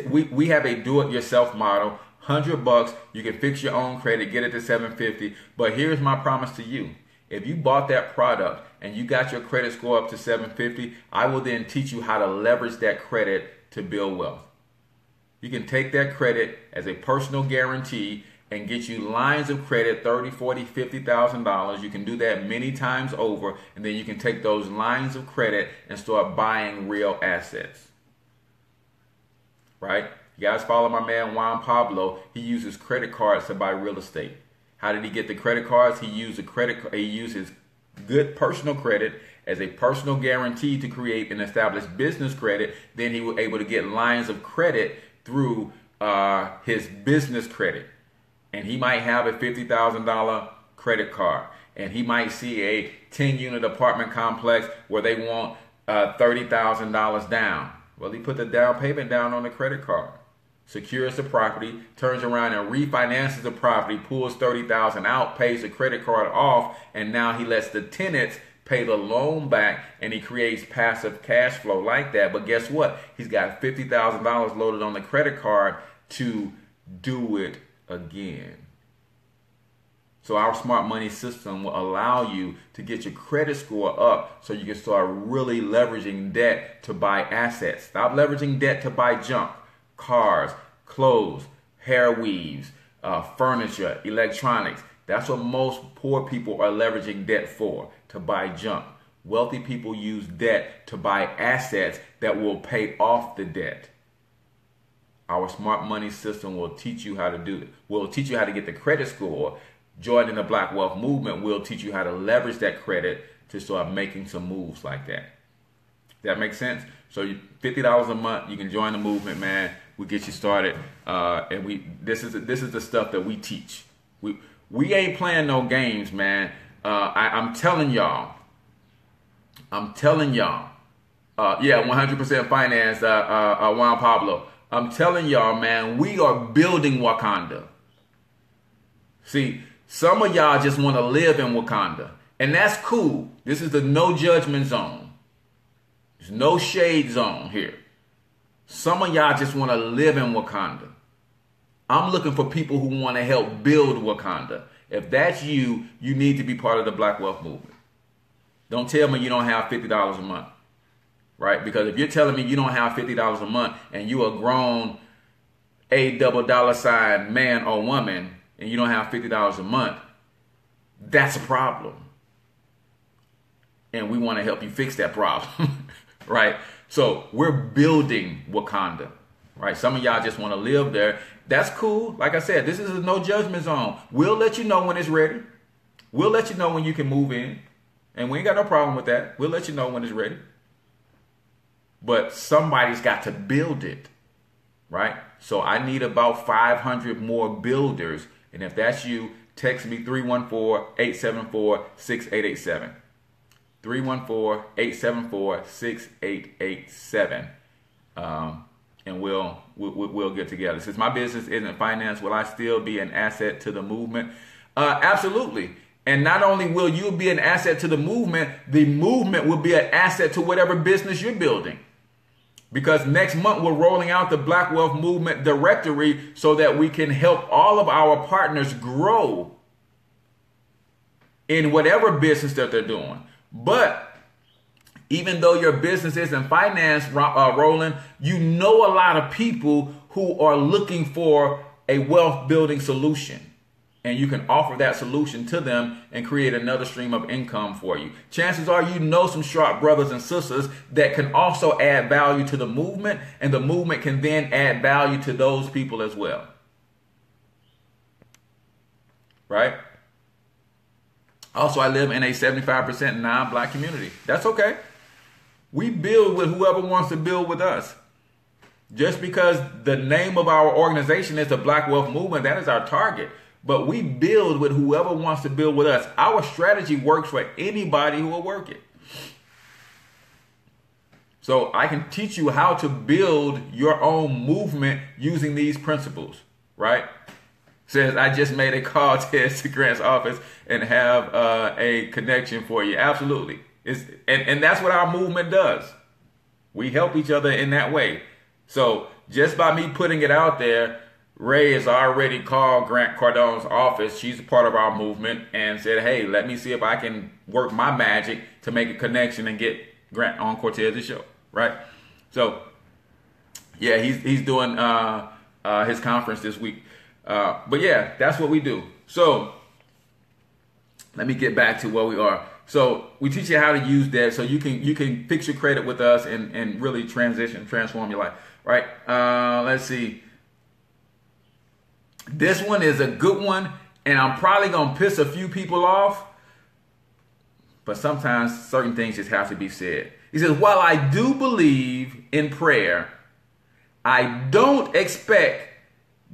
We have a do-it-yourself model. $100, you can fix your own credit, get it to 750. But here's my promise to you. If you bought that product and you got your credit score up to 750, I will then teach you how to leverage that credit to build wealth. You can take that credit as a personal guarantee and get you lines of credit, $30,000, $40,000, $50,000. You can do that many times over, and then you can take those lines of credit and start buying real assets. Right? You guys follow my man Juan Pablo. He uses credit cards to buy real estate. How did he get the credit cards? He used his good personal credit as a personal guarantee to create and establish business credit. Then he was able to get lines of credit through his business credit. And he might have a $50,000 credit card. And he might see a 10-unit apartment complex where they want $30,000 down. Well, he put the down payment down on the credit card, secures the property, turns around and refinances the property, pulls $30,000 out, pays the credit card off, and now he lets the tenants pay the loan back, and he creates passive cash flow like that. But guess what? He's got $50,000 loaded on the credit card to do it again. So our smart money system will allow you to get your credit score up so you can start really leveraging debt to buy assets. Stop leveraging debt to buy junk. Cars, clothes, hair weaves, furniture, electronics. That's what most poor people are leveraging debt for, to buy junk. Wealthy people use debt to buy assets that will pay off the debt. Our smart money system will teach you how to do it. We'll teach you how to get the credit score. Joining the Black Wealth Movement will teach you how to leverage that credit to start making some moves like that. Does that make sense? So $50 a month, you can join the movement, man. We get you started, and this is the stuff that we teach. We ain't playing no games, man. I'm telling y'all. Yeah, 100% finance, Juan Pablo. I'm telling y'all, man, we are building Wakanda. See, some of y'all just want to live in Wakanda, and that's cool. This is the no judgment zone. There's no shade zone here. Some of y'all just want to live in Wakanda. I'm looking for people who want to help build Wakanda. If that's you, you need to be part of the Black Wealth Movement. Don't tell me you don't have $50 a month, right? Because if you're telling me you don't have $50 a month and you a grown $$sign man or woman and you don't have $50 a month, that's a problem. And we want to help you fix that problem, right? So we're building Wakanda, right? Some of y'all just want to live there. That's cool. Like I said, this is a no judgment zone. We'll let you know when it's ready. We'll let you know when you can move in. And we ain't got no problem with that. We'll let you know when it's ready. But somebody's got to build it, right? So I need about 500 more builders. And if that's you, text me 314-874-6887. 314-874-6887. And we'll get together. Since my business isn't finance, will I still be an asset to the movement? Absolutely. And not only will you be an asset to the movement will be an asset to whatever business you're building. Because next month we're rolling out the Black Wealth Movement directory so that we can help all of our partners grow in whatever business that they're doing. But even though your business isn't finance, Roland, you know a lot of people who are looking for a wealth building solution. And you can offer that solution to them and create another stream of income for you. Chances are you know some sharp brothers and sisters that can also add value to the movement, and the movement can then add value to those people as well. Right? Also, I live in a 75% non-black community. That's okay. We build with whoever wants to build with us. Just because the name of our organization is the Black Wealth Movement, that is our target. But we build with whoever wants to build with us. Our strategy works for anybody who will work it. So I can teach you how to build your own movement using these principles, right? Says, I just made a call to Grant's office and have a connection for you. Absolutely. And that's what our movement does. We help each other in that way. So just by me putting it out there, Ray has already called Grant Cardone's office. She's a part of our movement and said, hey, let me see if I can work my magic to make a connection and get Grant on Cortez's show, right? So, yeah, he's doing his conference this week. But yeah, that's what we do. So let me get back to where we are. So we teach you how to use that so you can fix your credit with us and really transform your life, right? Let's see. This one is a good one, and I'm probably going to piss a few people off, but sometimes certain things just have to be said. He says, while I do believe in prayer, I don't expect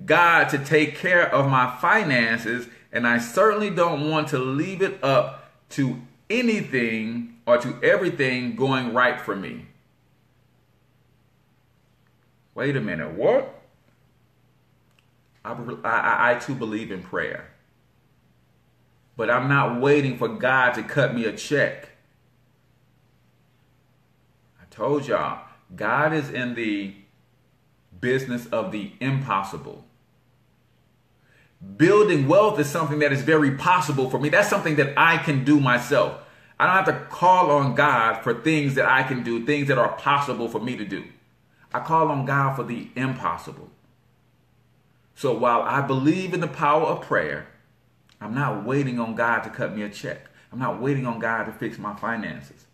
God to take care of my finances, and I certainly don't want to leave it up to anything or to everything going right for me. Wait a minute, what? I too believe in prayer. But I'm not waiting for God to cut me a check. I told y'all, God is in the business of the impossible. Building wealth is something that is very possible for me. That's something that I can do myself. I don't have to call on God for things that I can do, things that are possible for me to do. I call on God for the impossible. So while I believe in the power of prayer, I'm not waiting on God to cut me a check. I'm not waiting on God to fix my finances.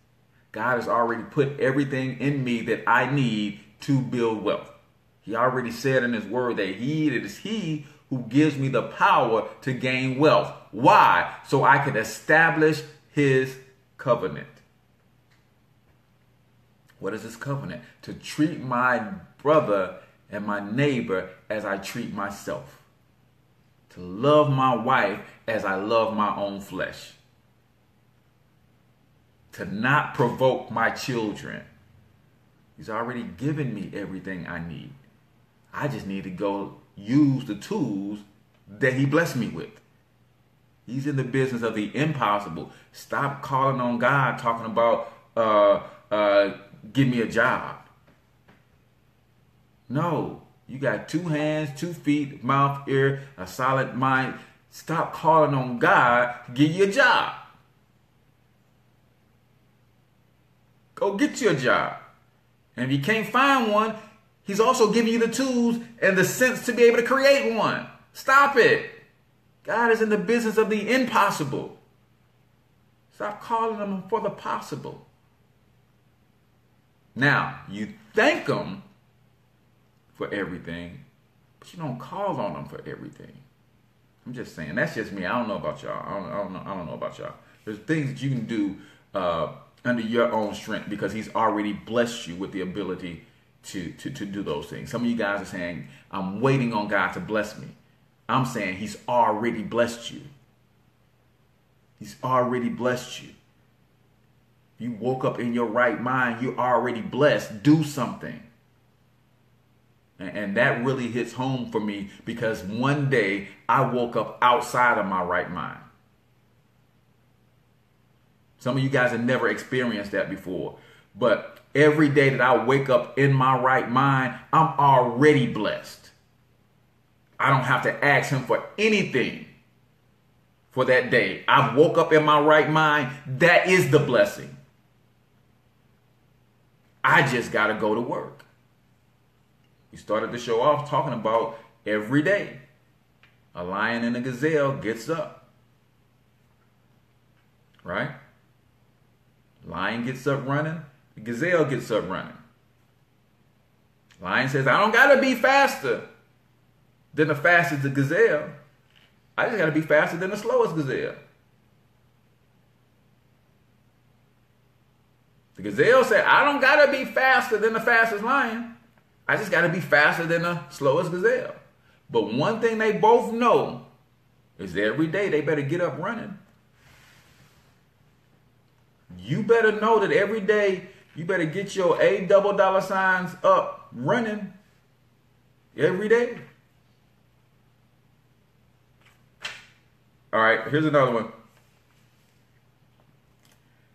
God has already put everything in me that I need to build wealth. He already said in his word that it is he who gives me the power to gain wealth. Why? So I can establish his covenant. What is this covenant? To treat my brother and my neighbor as I treat myself. To love my wife as I love my own flesh. To not provoke my children. He's already given me everything I need. I just need to go use the tools that he blessed me with. He's in the business of the impossible. Stop calling on God talking about give me a job. No, you got 2 hands, 2 feet, mouth, ear, a solid mind. Stop calling on God to give you a job. Go get you a job. And if you can't find one, he's also giving you the tools and the sense to be able to create one. Stop it. God is in the business of the impossible. Stop calling him for the possible. Now, you thank him for everything, but you don't call on him for everything. I'm just saying, that's just me. I don't know about y'all. I don't know about y'all. There's things that you can do under your own strength because he's already blessed you with the ability to do those things. Some of you guys are saying, I'm waiting on God to bless me. I'm saying he's already blessed you. He's already blessed you. You woke up in your right mind, you're already blessed. Do something. And that really hits home for me because one day I woke up outside of my right mind. Some of you guys have never experienced that before. But every day that I wake up in my right mind, I'm already blessed. I don't have to ask him for anything for that day. I woke up in my right mind. That is the blessing. I just got to go to work. We started the show off talking about every day. A lion and a gazelle gets up. Right? Lion gets up running. The gazelle gets up running. Lion says, I don't got to be faster than the fastest gazelle. I just got to be faster than the slowest gazelle. The gazelle said, I don't got to be faster than the fastest lion. I just got to be faster than the slowest gazelle. But one thing they both know is every day they better get up running. You better know that every day you better get your $A double dollar signs up running every day. All right, here's another one.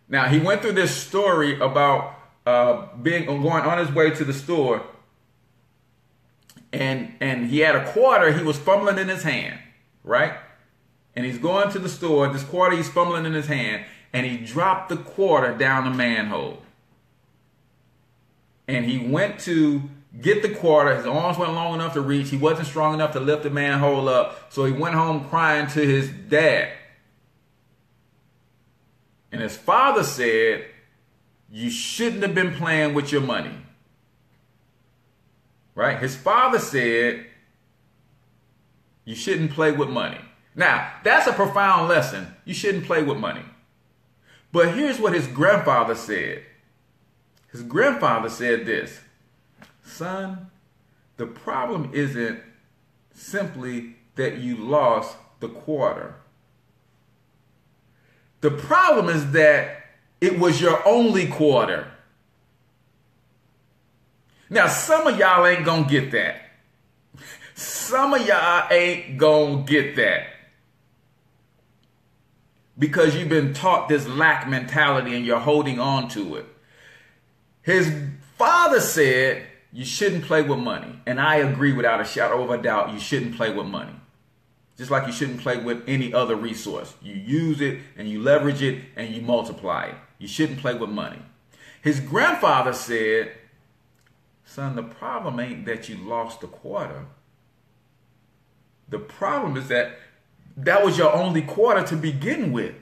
Now, he went through this story about going on his way to the store, and he had a quarter he was fumbling in his hand, right? And he's going to the store, this quarter he's fumbling in his hand, and he dropped the quarter down the manhole. And he went to get the quarter. His arms weren't long enough to reach. He wasn't strong enough to lift the manhole up. So he went home crying to his dad. And his father said, you shouldn't have been playing with your money. Right? His father said, you shouldn't play with money. Now, that's a profound lesson. You shouldn't play with money. But here's what his grandfather said. His grandfather said this, son, the problem isn't simply that you lost the quarter. The problem is that it was your only quarter. Now, some of y'all ain't gonna get that. Some of y'all ain't gonna get that. Because you've been taught this lack mentality and you're holding on to it. His father said you shouldn't play with money. And I agree without a shadow of a doubt, you shouldn't play with money. Just like you shouldn't play with any other resource. You use it and you leverage it and you multiply it. You shouldn't play with money. His grandfather said, son, the problem ain't that you lost the quarter. The problem is that that was your only quarter to begin with.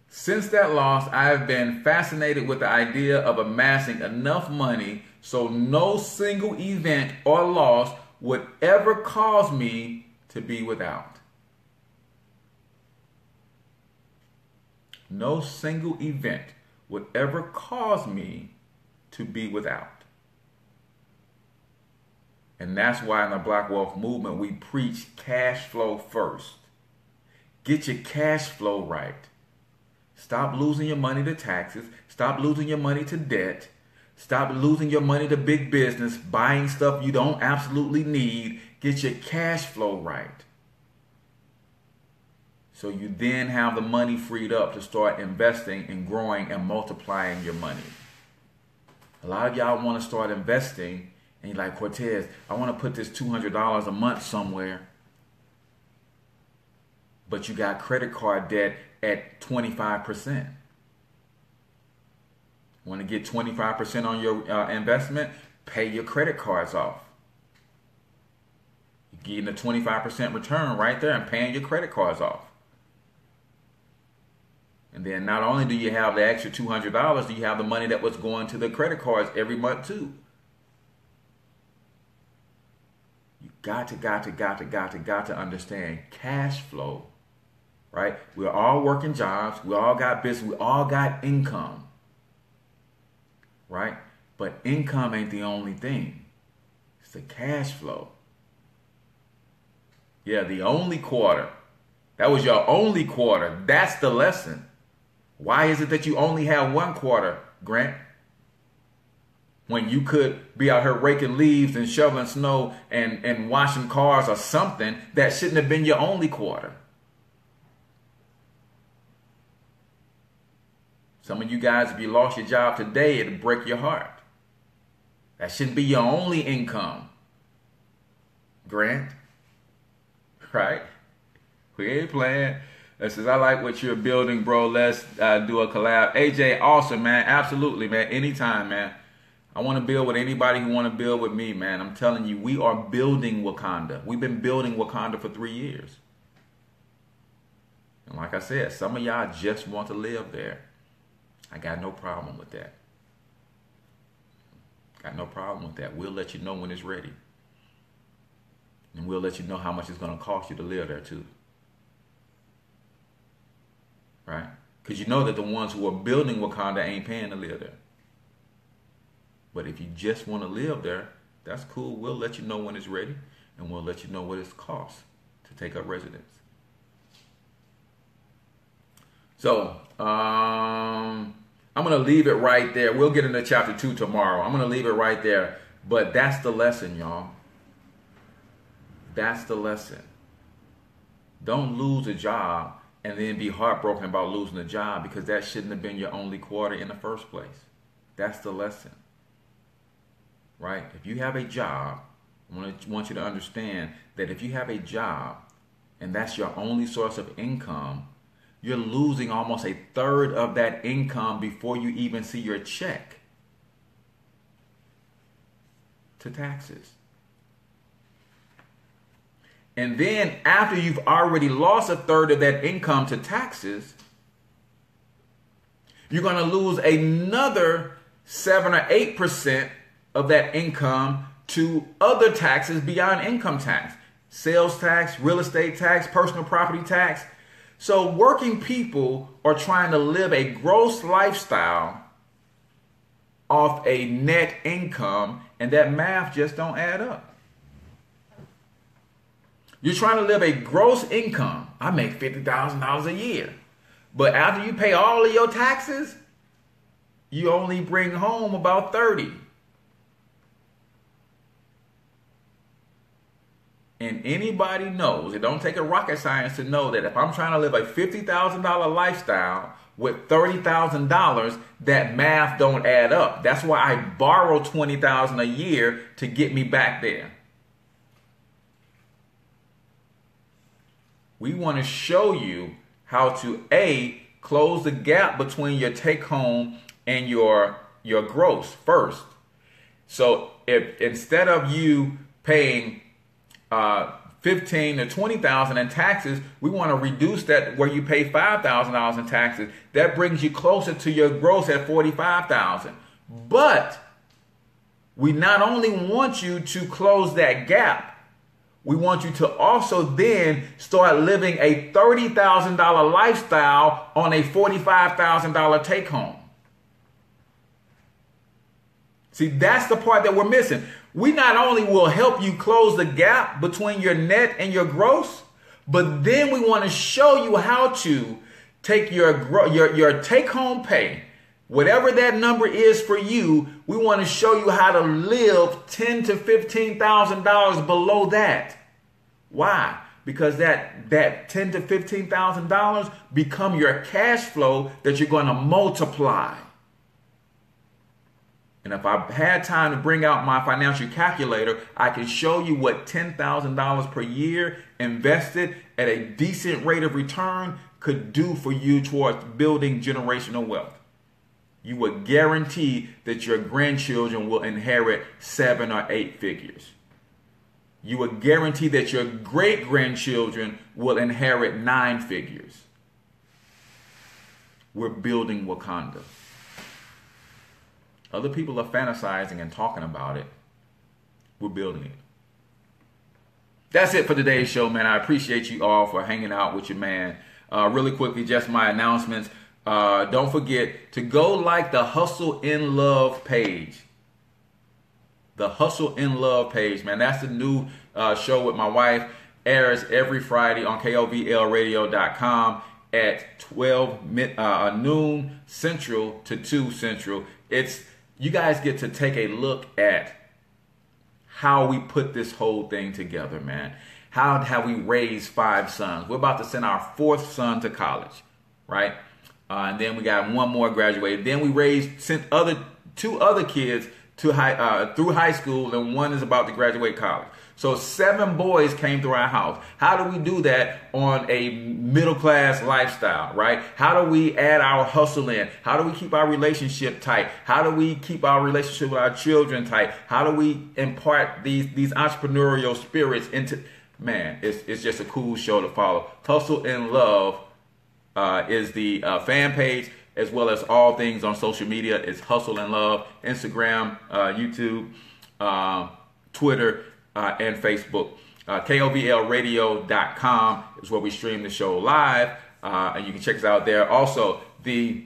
Since that loss, I have been fascinated with the idea of amassing enough money so no single event or loss would ever cause me to be without. No single event would ever cause me to be without. And that's why in the Black Wealth Movement, we preach cash flow first. Get your cash flow right. Stop losing your money to taxes. Stop losing your money to debt. Stop losing your money to big business, buying stuff you don't absolutely need. Get your cash flow right. So you then have the money freed up to start investing and growing and multiplying your money. A lot of y'all want to start investing and you're like, Cortez, I want to put this $200 a month somewhere. But you got credit card debt at 25%. Want to get 25% on your investment? Pay your credit cards off. You're getting a 25% return right there and paying your credit cards off. And then not only do you have the extra $200, do you have the money that was going to the credit cards every month too. You got to understand cash flow, right? We're all working jobs. We all got business. We all got income, right? But income ain't the only thing. It's the cash flow. Yeah, the only quarter. That was your only quarter. That's the lesson. Why is it that you only have one quarter, Grant? When you could be out here raking leaves and shoveling snow and washing cars or something, that shouldn't have been your only quarter. Some of you guys, if you lost your job today, it'll break your heart. That shouldn't be your only income, Grant. Right? We ain't playing. That says, I like what you're building, bro. Let's do a collab. AJ, awesome, man. Absolutely, man. Anytime, man. I want to build with anybody who want to build with me, man. I'm telling you, we are building Wakanda. We've been building Wakanda for 3 years. And like I said, some of y'all just want to live there. I got no problem with that. Got no problem with that. We'll let you know when it's ready. And we'll let you know how much it's going to cost you to live there too. Right? Because you know that the ones who are building Wakanda ain't paying to live there. But if you just want to live there, that's cool. We'll let you know when it's ready, and we'll let you know what it costs to take up residence. So, I'm going to leave it right there. We'll get into chapter 2 tomorrow. I'm going to leave it right there. But that's the lesson, y'all. That's the lesson. Don't lose a job and then be heartbroken about losing a job, because that shouldn't have been your only quarter in the first place. That's the lesson. Right? If you have a job, I want you to understand that if you have a job and that's your only source of income, you're losing almost a third of that income before you even see your check to taxes. And then after you've already lost a third of that income to taxes, you're going to lose another 7 or 8% of that income to other taxes beyond income tax. Sales tax, real estate tax, personal property tax. So working people are trying to live a gross lifestyle off a net income, and that math just don't add up. You're trying to live a gross income. I make $50,000 a year. But after you pay all of your taxes, you only bring home about 30. And anybody knows, it don't take a rocket science to know that if I'm trying to live a $50,000 lifestyle with $30,000, that math don't add up. That's why I borrow $20,000 a year to get me back there. We want to show you how to close the gap between your take home and your gross first. So if instead of you paying $15,000 to $20,000 in taxes, we want to reduce that where you pay $5,000 in taxes. That brings you closer to your gross at $45,000. But we not only want you to close that gap, we want you to also then start living a $30,000 lifestyle on a $45,000 take home. See, that's the part that we're missing. We not only will help you close the gap between your net and your gross, but then we want to show you how to take your take home pay, whatever that number is for you. We want to show you how to live $10,000 to $15,000 below that. Why? Because that $10,000 to $15,000 become your cash flow that you're going to multiply. And if I had time to bring out my financial calculator, I can show you what $10,000 per year invested at a decent rate of return could do for you towards building generational wealth. You would guarantee that your grandchildren will inherit 7 or 8 figures. You would guarantee that your great-grandchildren will inherit 9 figures. We're building Wakanda. Other people are fantasizing and talking about it. We're building it. That's it for today's show, man. I appreciate you all for hanging out with your man. Really quickly, just my announcements. Don't forget to go like the Hustle in Love page. The Hustle in Love page, man. That's the new show with my wife. Airs every Friday on kovlradio.com at 12 noon Central to 2 Central. You guys get to take a look at how we put this whole thing together, man. How have we raised 5 sons? We're about to send our 4th son to college, right? And then we got 1 more graduated. Then we sent 2 other kids to through high school, and 1 is about to graduate college. So 7 boys came through our house. How do we do that on a middle-class lifestyle, right? How do we add our hustle in? How do we keep our relationship tight? How do we keep our relationship with our children tight? How do we impart these entrepreneurial spirits into... Man, it's just a cool show to follow. Hustle in Love is the fan page, as well as all things on social media. It's Hustle in Love, Instagram, YouTube, Twitter, and Facebook. KOVLradio.com is where we stream the show live. and you can check us out there. Also, the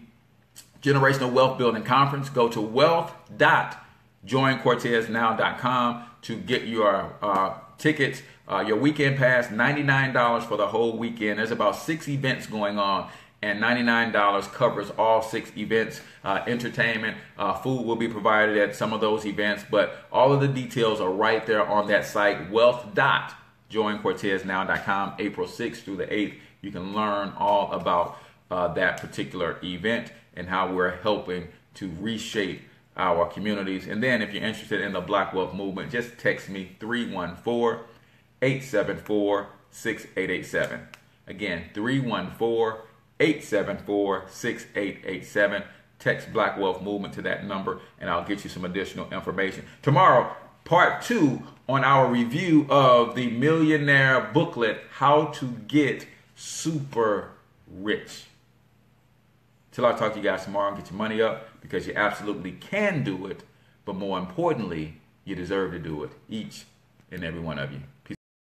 Generational Wealth Building Conference. Go to wealth.joincorteznow.com to get your tickets. Your weekend pass, $99 for the whole weekend. There's about 6 events going on, and $99 covers all 6 events. Entertainment, food will be provided at some of those events, but all of the details are right there on that site, wealth.joincorteznow.com. April 6th through the 8th, you can learn all about that particular event and how we're helping to reshape our communities. And then if you're interested in the Black Wealth Movement, just text me 314-874-6887. Again, 314-874-6887. Text Black Wealth Movement to that number, and I'll get you some additional information. Tomorrow, part 2 on our review of the Millionaire Booklet, How to Get Super Rich. Till I talk to you guys tomorrow, get your money up, because you absolutely can do it, but more importantly, you deserve to do it, each and every one of you.